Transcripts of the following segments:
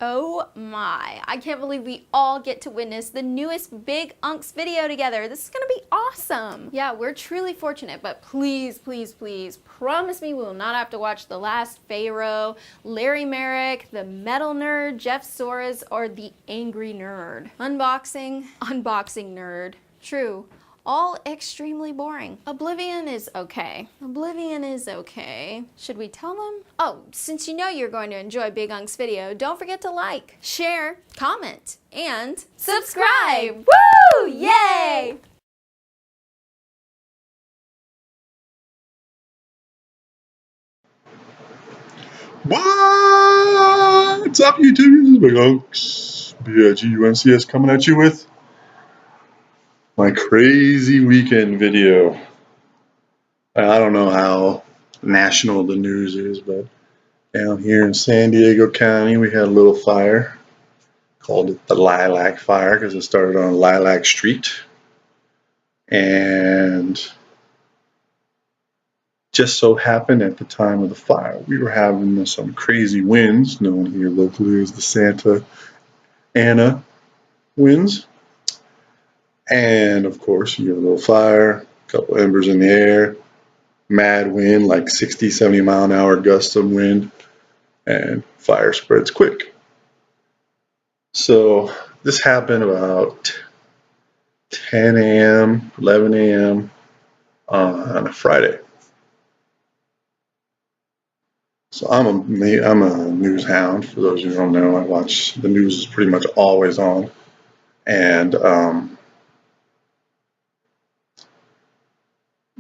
Oh my, I can't believe we all get to witness the newest Big Unks video together. This is gonna be awesome. Yeah, we're truly fortunate, but please, please, please, promise me we will not have to watch The Last Pharaoh, Larry Merrick, The Metal Nerd, Jeff Soares, or The Angry Nerd. Unboxing nerd. True. All extremely boring. Oblivion is okay. Oblivion is okay. Should we tell them? Oh, since you know you're going to enjoy Big Unk's video, don't forget to like, share, comment, and subscribe! Woo! Yay! What's up, YouTube? This is Big Unks, BIGUNCS, coming at you with my crazy weekend video. I don't know how national the news is, but down here in San Diego County, we had a little fire. Called it the Lilac Fire because it started on Lilac Street. And just so happened at the time of the fire, we were having some crazy winds, known here locally as the Santa Ana winds. And of course, you get a little fire, a couple embers in the air, mad wind, like 60, 70 mile an hour gusts of wind, and fire spreads quick. So this happened about 10 a.m., 11 a.m. On a Friday. So I'm a news hound. For those who don't know, I watch the news is pretty much always on, and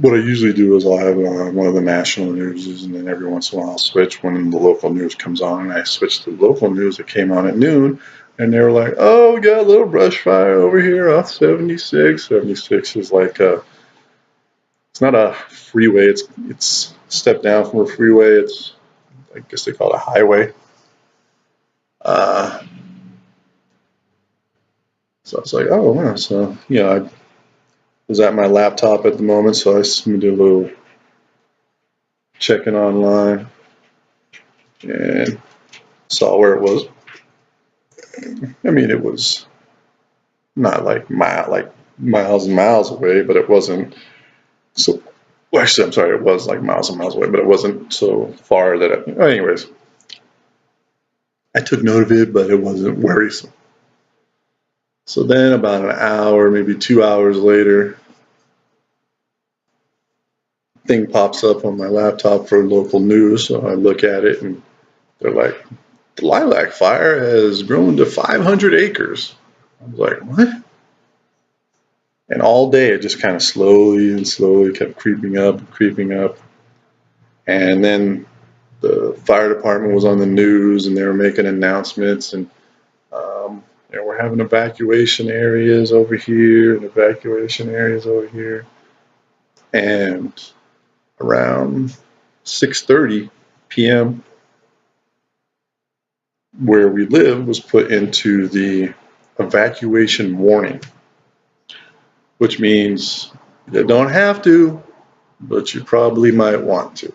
what I usually do is I'll have one of the national news, and then every once in a while I'll switch when the local news comes on, and I switched to the local news that came on at noon, and they were like, "Oh, we got a little brush fire over here off 76." 76 is like it's not a freeway. It's a step down from a freeway. It's, I guess they call it a highway. So I was like, oh wow. So I was at my laptop at the moment, so I just did a little checking online and saw where it was. I mean, it was not like miles and miles away, but it wasn't so. Well, actually, I'm sorry, it was like miles and miles away, but it wasn't so far that. Anyways, I took note of it, but it wasn't worrisome. So then, about an hour, maybe 2 hours later, thing pops up on my laptop for local news. So I look at it, and they're like, "The Lilac Fire has grown to 500 acres." I was like, "What?" And all day it just kind of slowly and slowly kept creeping up. And then the fire department was on the news, and they were making announcements, and we're having evacuation areas over here and evacuation areas over here. And around 6:30 p.m., where we live was put into the evacuation warning, which means you don't have to, but you probably might want to.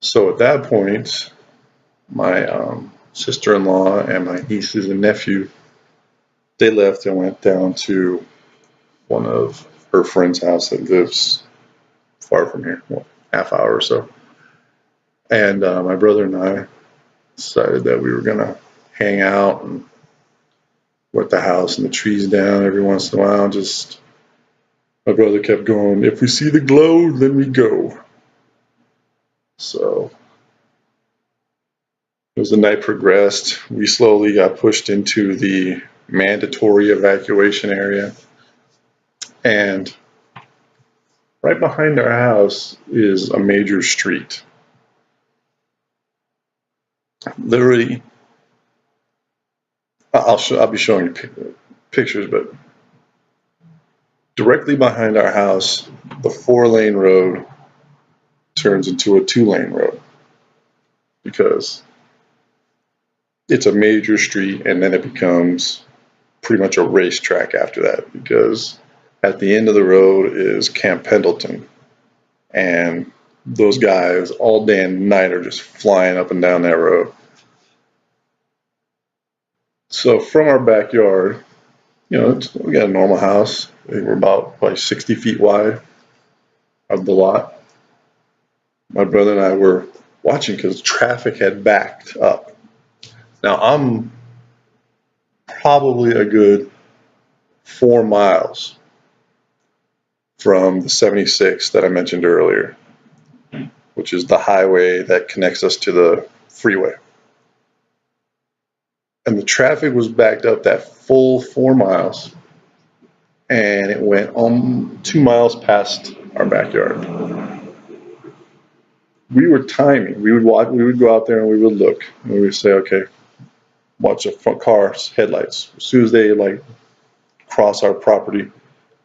So at that point, my sister-in-law and my nieces and nephew, they left and went down to one of her friend's house that lives far from here, well, half hour or so. And my brother and I decided that we were gonna hang out and with the house and the trees down every once in a while. Just my brother kept going, "If we see the glow, then we go." So as the night progressed, we slowly got pushed into the mandatory evacuation area. And right behind our house is a major street. Literally, I'll be showing you pictures, but directly behind our house, the 4-lane road turns into a 2-lane road because it's a major street, and then it becomes pretty much a racetrack after that, because at the end of the road is Camp Pendleton, and those guys all day and night are just flying up and down that road. So from our backyard, we got a normal house. We're about probably 60 feet wide of the lot. My brother and I were watching because traffic had backed up. Now I'm probably a good 4 miles from the 76 that I mentioned earlier, which is the highway that connects us to the freeway. And the traffic was backed up that full 4 miles, and it went 2 miles past our backyard. We were timing. We would go out there and we would look, and we would say, okay, watch the front car's headlights. As soon as they cross our property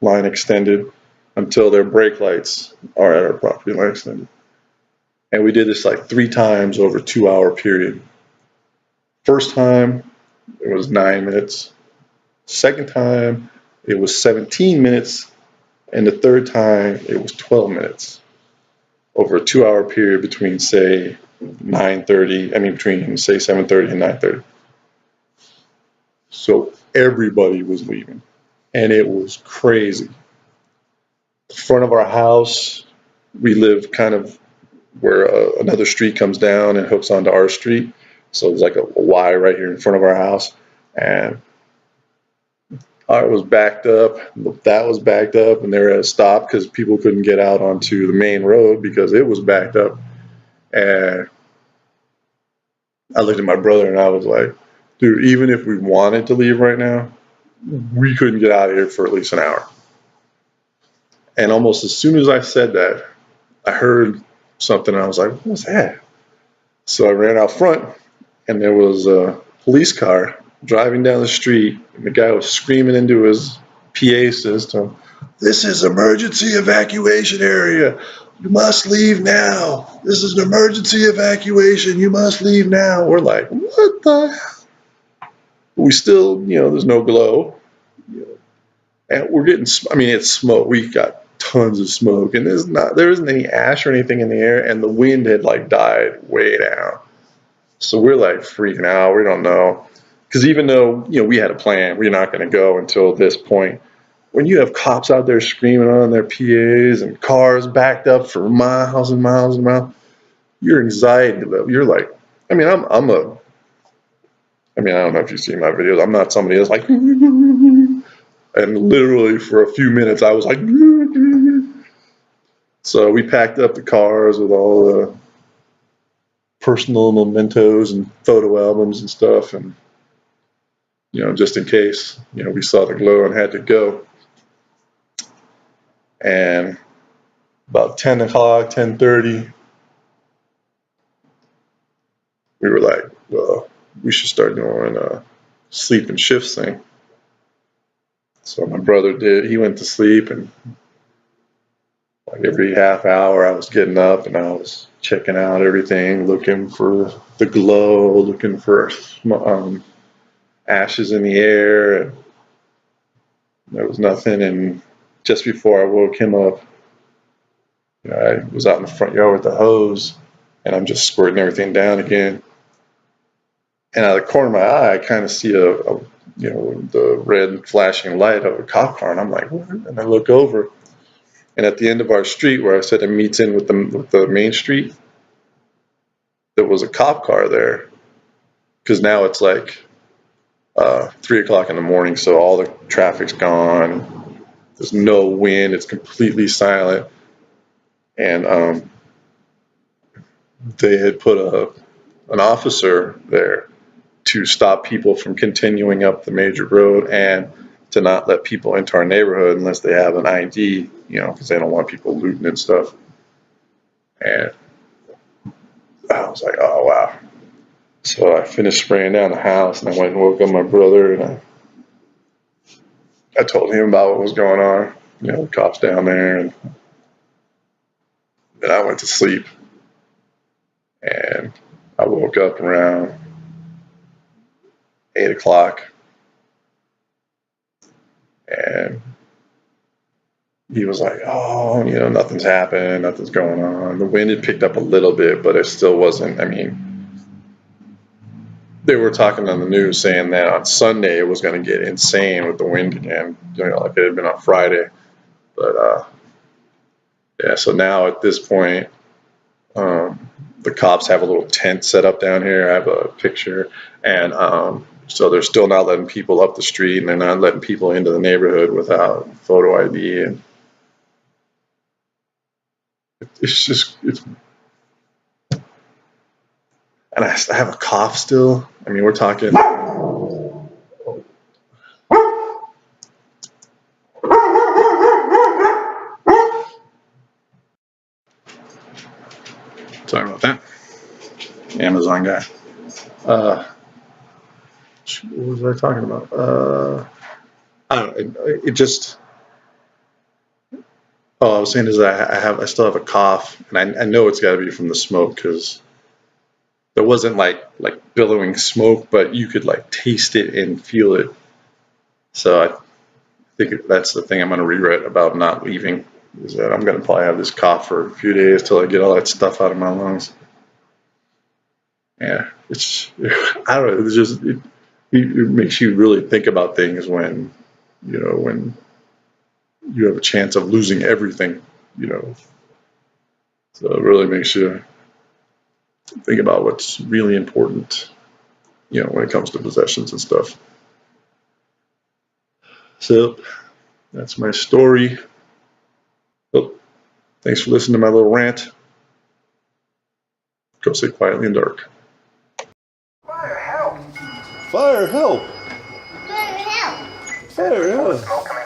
line extended until their brake lights are at our property line extended. And we did this 3 times over a 2-hour period. First time, it was 9 minutes. Second time, it was 17 minutes. And the third time, it was 12 minutes. Over a 2-hour period between, say, between, say, 7:30 and 9:30. So everybody was leaving. And it was crazy. The front of our house, we live kind of where another street comes down and hooks onto our street. So there's a Y right here in front of our house. And it was backed up. That was backed up, and they were at a stop because people couldn't get out onto the main road because it was backed up. And I looked at my brother and I was like, dude, even if we wanted to leave right now, we couldn't get out of here for at least an hour. And almost as soon as I said that, I heard something and I was like, what was that? So I ran out front, and there was a police car driving down the street, and the guy was screaming into his PA system, "This is emergency evacuation area. You must leave now. This is an emergency evacuation. You must leave now." We're like, what the hell? We still, there's no glow. And we're getting, it's smoke. We got tons of smoke, and there isn't any ash or anything in the air, and the wind had died way down. So we're freaking out. We don't know. Because even though, we had a plan, we're not going to go until this point. When you have cops out there screaming on their PAs and cars backed up for miles and miles and miles, your anxiety level, you're I don't know if you've seen my videos. I'm not somebody that's and literally for a few minutes I was so we packed up the cars with all the personal mementos and photo albums and stuff, and just in case, we saw the glow and had to go. And about 10 o'clock, 10:30, we were like, well, we should start doing a sleep and shifts thing. So my brother did. He went to sleep, and every half hour I was getting up and I was checking out everything, looking for the glow, looking for ashes in the air, and there was nothing. And just before I woke him up, I was out in the front yard with the hose, and I'm just squirting everything down again. And out of the corner of my eye, I kind of see the red flashing light of a cop car, and I'm like, what? And I look over, and at the end of our street, where I said it meets in with the main street, there was a cop car there. Because now it's 3 o'clock in the morning, so all the traffic's gone. There's no wind. It's completely silent. And they had put an officer there to stop people from continuing up the major road and to not let people into our neighborhood unless they have an ID, because they don't want people looting and stuff. And I was like, oh, wow. So I finished spraying down the house, and I went and woke up my brother, and I told him about what was going on, the cops down there, and then I went to sleep. And I woke up around 8 o'clock, and he was like, oh, nothing's happened, nothing's going on. The wind had picked up a little bit, but it still wasn't, they were talking on the news saying that on Sunday it was going to get insane with the wind again, like it had been on Friday. But yeah, so now at this point, the cops have a little tent set up down here. I have a picture, and so they're still not letting people up the street, and they're not letting people into the neighborhood without photo ID. And and I have a cough still. I mean, we're talking. Sorry about that. Amazon guy. What was I talking about? I don't know. It just. Oh, I was saying is that I still have a cough, and I know it's got to be from the smoke because there wasn't like billowing smoke, but you could like taste it and feel it. So I think that's the thing I'm going to regret about not leaving, is that I'm going to probably have this cough for a few days till I get all that stuff out of my lungs. Yeah, I don't know. It's just it makes you really think about things when when you have a chance of losing everything. So it really makes you think about what's really important. When it comes to possessions and stuff. So that's my story. Well, thanks for listening to my little rant. Go sit quietly in the dark. Fire help! Fire help! Fire help! Fire help!